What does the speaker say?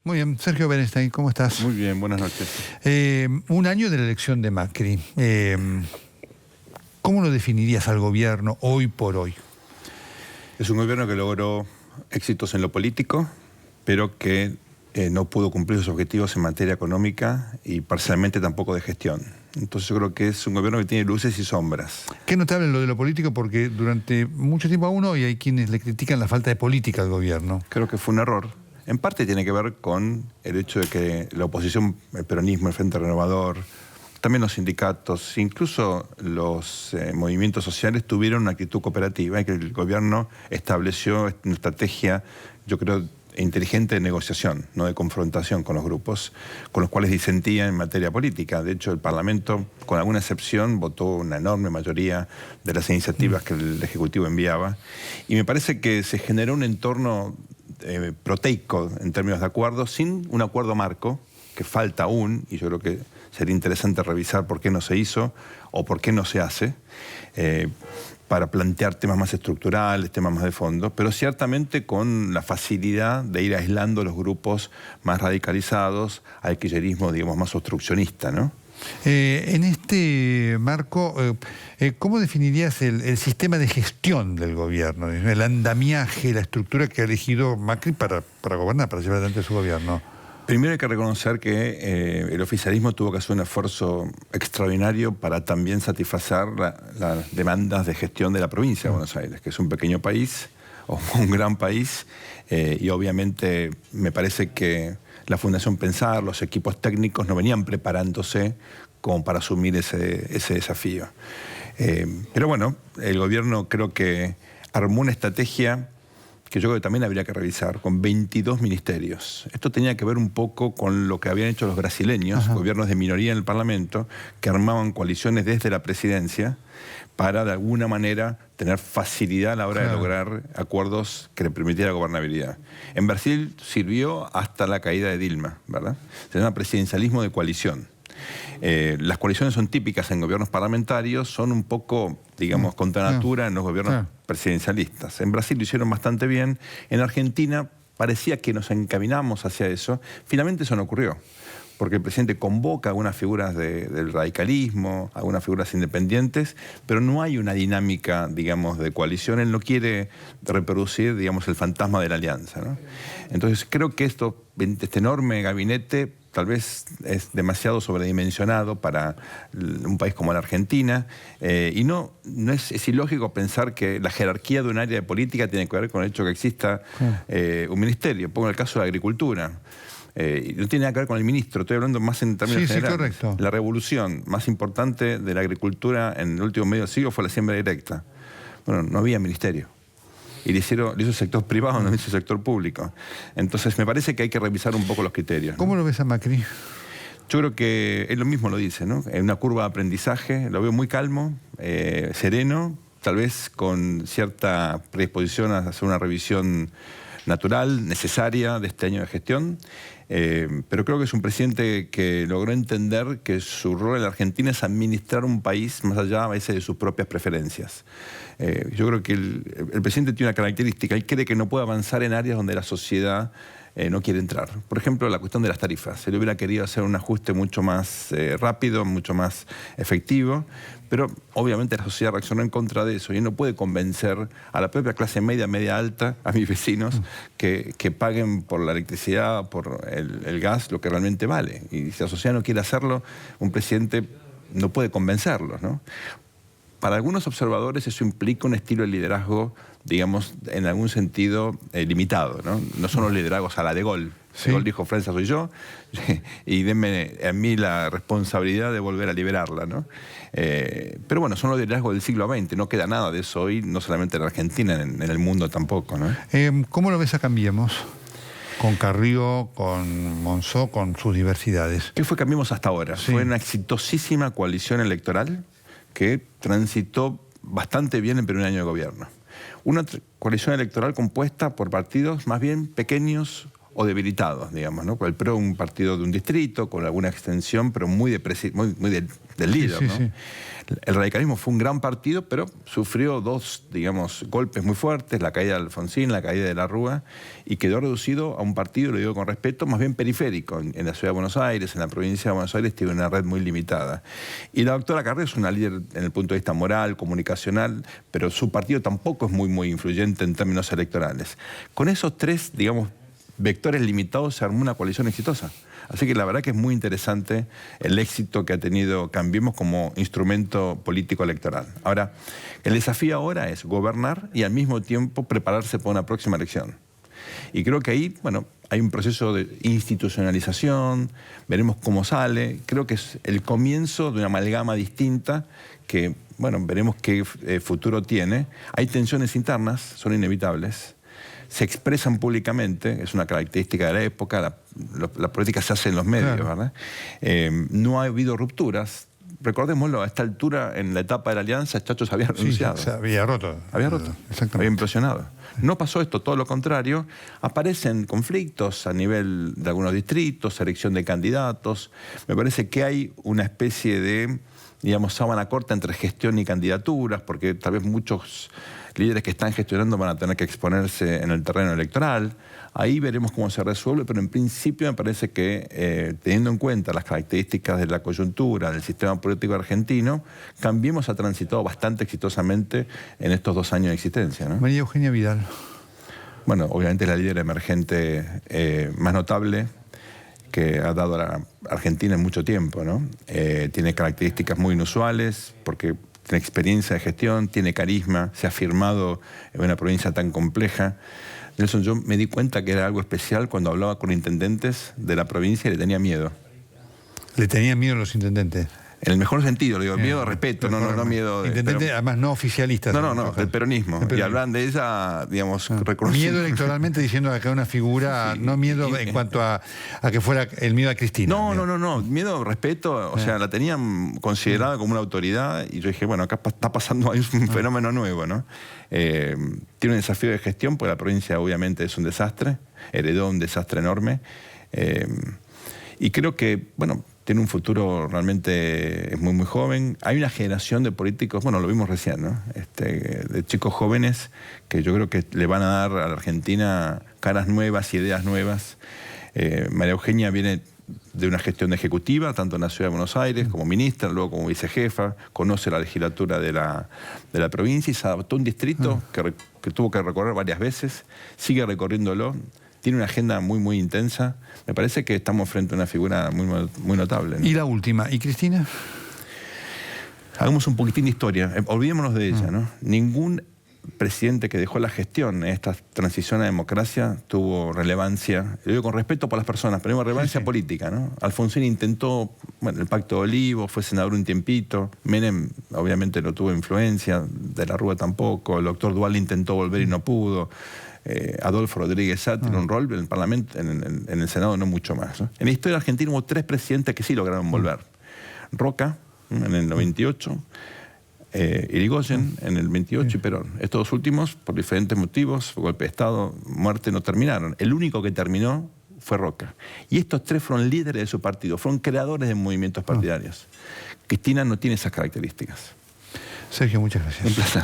Muy bien, Sergio Berenstein, ¿cómo estás? Muy bien, buenas noches. Un año de la elección de Macri. ¿Cómo lo definirías al gobierno hoy por hoy? Es un gobierno que logró éxitos en lo político, pero que no pudo cumplir sus objetivos en materia económica y parcialmente tampoco de gestión. Entonces yo creo que es un gobierno que tiene luces y sombras. Qué notable lo de lo político, porque durante mucho tiempo aún hoy hay quienes le critican la falta de política al gobierno. Creo que fue un error. En parte tiene que ver con el hecho de que la oposición, el peronismo, el Frente Renovador, también los sindicatos, incluso los movimientos sociales tuvieron una actitud cooperativa y que el gobierno estableció una estrategia, yo creo, inteligente de negociación, no de confrontación con los grupos con los cuales disentía en materia política. De hecho, el Parlamento, con alguna excepción, votó una enorme mayoría de las iniciativas que el Ejecutivo enviaba. Y me parece que se generó un entorno proteico en términos de acuerdo, sin un acuerdo marco, que falta aún, y yo creo que sería interesante revisar por qué no se hizo o por qué no se hace, para plantear temas más estructurales, temas más de fondo, pero ciertamente con la facilidad de ir aislando los grupos más radicalizados al kirchnerismo, digamos, más obstruccionista, ¿no? En este marco, ¿cómo definirías el sistema de gestión del gobierno? El andamiaje, la estructura que ha elegido Macri para gobernar, para llevar adelante su gobierno. Primero hay que reconocer que el oficialismo tuvo que hacer un esfuerzo extraordinario para también satisfacer las demandas de gestión de la provincia de Buenos Aires, que es un pequeño país, o un gran país, y obviamente me parece que la Fundación Pensar, los equipos técnicos no venían preparándose como para asumir ese desafío. Pero bueno, el gobierno creo que armó una estrategia que yo creo que también habría que revisar, con 22 ministerios. Esto tenía que ver un poco con lo que habían hecho los brasileños, gobiernos de minoría en el Parlamento, que armaban coaliciones desde la presidencia para, de alguna manera, tener facilidad a la hora de lograr acuerdos que le permitieran la gobernabilidad. En Brasil sirvió hasta la caída de Dilma, ¿verdad? Se llama presidencialismo de coalición. Las coaliciones son típicas en gobiernos parlamentarios, son un poco, digamos, contra natura en los gobiernos presidencialistas. En Brasil lo hicieron bastante bien, en Argentina parecía que nos encaminamos hacia eso, finalmente eso no ocurrió, porque el presidente convoca algunas figuras del radicalismo, algunas figuras independientes, pero no hay una dinámica, digamos, de coalición. Él no quiere reproducir, digamos, el fantasma de la alianza, ¿no? Entonces creo que este enorme gabinete tal vez es demasiado sobredimensionado para un país como la Argentina, y es ilógico pensar que la jerarquía de un área de política tiene que ver con el hecho de que exista un ministerio. Pongo el caso de Agricultura. No tiene nada que ver con el ministro, estoy hablando más en términos generales. Sí, correcto. La revolución más importante de la agricultura en el último medio siglo fue la siembra directa. Bueno, no había ministerio. Y lo hizo el sector privado, no lo hizo el sector público. Entonces me parece que hay que revisar un poco los criterios, ¿no? ¿Cómo lo ves a Macri? Yo creo que él lo mismo lo dice, ¿no? En una curva de aprendizaje, lo veo muy calmo, sereno, tal vez con cierta predisposición a hacer una revisión natural, necesaria de este año de gestión, pero creo que es un presidente que logró entender que su rol en la Argentina es administrar un país más allá a veces de sus propias preferencias. Yo creo que el presidente tiene una característica, él cree que no puede avanzar en áreas donde la sociedad no quiere entrar. Por ejemplo, la cuestión de las tarifas. Él hubiera querido hacer un ajuste mucho más rápido, mucho más efectivo, pero obviamente la sociedad reaccionó en contra de eso y él no puede convencer a la propia clase media, media alta, a mis vecinos, que paguen por la electricidad, por el gas, lo que realmente vale. Y si la sociedad no quiere hacerlo, un presidente no puede convencerlos, ¿no? Para algunos observadores eso implica un estilo de liderazgo, digamos, en algún sentido limitado, ¿no? No son los liderazgos a la de Gaulle. Sí. De Gaulle dijo, Francia soy yo, y denme a mí la responsabilidad de volver a liberarla, ¿no? Pero bueno, son los liderazgos del siglo XX, no queda nada de eso hoy, no solamente en Argentina, en el mundo tampoco, ¿no? ¿Cómo lo ves a Cambiemos? Con Carrió, con Monzó, con sus diversidades. ¿Qué fue Cambiemos hasta ahora? Sí. Fue una exitosísima coalición electoral que transitó bastante bien el primer año de gobierno. Una coalición electoral compuesta por partidos más bien pequeños o debilitados, digamos, ¿no? Porque el PRO es un partido de un distrito, con alguna extensión, pero muy del líder, sí, ¿no? sí. El radicalismo fue un gran partido, pero sufrió dos, digamos, golpes muy fuertes, la caída de Alfonsín, la caída de la Rúa, y quedó reducido a un partido, lo digo con respeto, más bien periférico. En la ciudad de Buenos Aires, en la provincia de Buenos Aires, tiene una red muy limitada. Y la doctora Carrió es una líder en el punto de vista moral, comunicacional, pero su partido tampoco es muy influyente en términos electorales. Con esos tres, digamos, vectores limitados se armó una coalición exitosa. Así que la verdad que es muy interesante el éxito que ha tenido Cambiemos como instrumento político electoral. Ahora, el desafío ahora es gobernar y al mismo tiempo prepararse para una próxima elección. Y creo que ahí, bueno, hay un proceso de institucionalización, veremos cómo sale. Creo que es el comienzo de una amalgama distinta que, bueno, veremos qué futuro tiene. Hay tensiones internas, son inevitables. Se expresan públicamente, es una característica de la época, la política se hace en los medios, claro, ¿verdad? No ha habido rupturas. Recordémoslo, a esta altura, en la etapa de la alianza, Chacho se había renunciado. Se había roto. Había roto, había implosionado. No pasó esto, todo lo contrario. Aparecen conflictos a nivel de algunos distritos, selección de candidatos. Me parece que hay una especie de, digamos, sábana corta entre gestión y candidaturas, porque tal vez muchos líderes que están gestionando van a tener que exponerse en el terreno electoral. Ahí veremos cómo se resuelve, pero en principio me parece que, teniendo en cuenta las características de la coyuntura, del sistema político argentino, Cambiemos ha transitado bastante exitosamente en estos 2 años de existencia, ¿no? María Eugenia Vidal. Bueno, obviamente es la líder emergente más notable que ha dado a la Argentina en mucho tiempo, ¿no? Tiene características muy inusuales, porque tiene experiencia de gestión, tiene carisma, se ha firmado en una provincia tan compleja. Nelson, yo me di cuenta que era algo especial cuando hablaba con intendentes de la provincia y le tenía miedo. ¿Le tenían miedo los intendentes? En el mejor sentido, le digo, miedo de respeto, no miedo de... Intendentes, además no oficialistas. No, del peronismo. Y hablan de ella, digamos, reconociendo. Miedo electoralmente, diciendo que era una figura, sí, no miedo en cuanto a que fuera el miedo a Cristina. No, miedo, respeto, o sea, la tenían considerada como una autoridad y yo dije, bueno, acá está pasando ahí un fenómeno nuevo, ¿no? Tiene un desafío de gestión, porque la provincia obviamente es un desastre, heredó un desastre enorme, y creo que, bueno, tiene un futuro realmente, es muy joven. Hay una generación de políticos, bueno, lo vimos recién, ¿no? De chicos jóvenes que yo creo que le van a dar a la Argentina caras nuevas, ideas nuevas. María Eugenia viene de una gestión ejecutiva, tanto en la Ciudad de Buenos Aires como ministra, luego como vicejefa, conoce la legislatura de la provincia y se adaptó a un distrito que tuvo que recorrer varias veces, sigue recorriéndolo. Tiene una agenda muy intensa. Me parece que estamos frente a una figura muy notable, ¿no? Y la última, ¿y Cristina? Hagamos un poquitín de historia. Olvidémonos de ella, ¿no? Ningún presidente que dejó la gestión en esta transición a democracia tuvo relevancia, lo digo con respeto por las personas, pero relevancia política, ¿no? Alfonsín intentó, bueno, el Pacto de Olivos, fue senador un tiempito, Menem obviamente no tuvo influencia, de la Rúa tampoco, el doctor Duhalde intentó volver y no pudo, Adolfo Rodríguez Sá tiene un rol en el Parlamento, en el Senado no mucho más, ¿no? En la historia argentina hubo 3 presidentes que sí lograron volver. Roca, en el 98, Irigoyen en el 28 y Perón. Estos 2 últimos, por diferentes motivos, golpe de Estado, muerte, no terminaron. El único que terminó fue Roca. Y estos 3 fueron líderes de su partido, fueron creadores de movimientos partidarios. Cristina no tiene esas características. Sergio, muchas gracias. Un placer.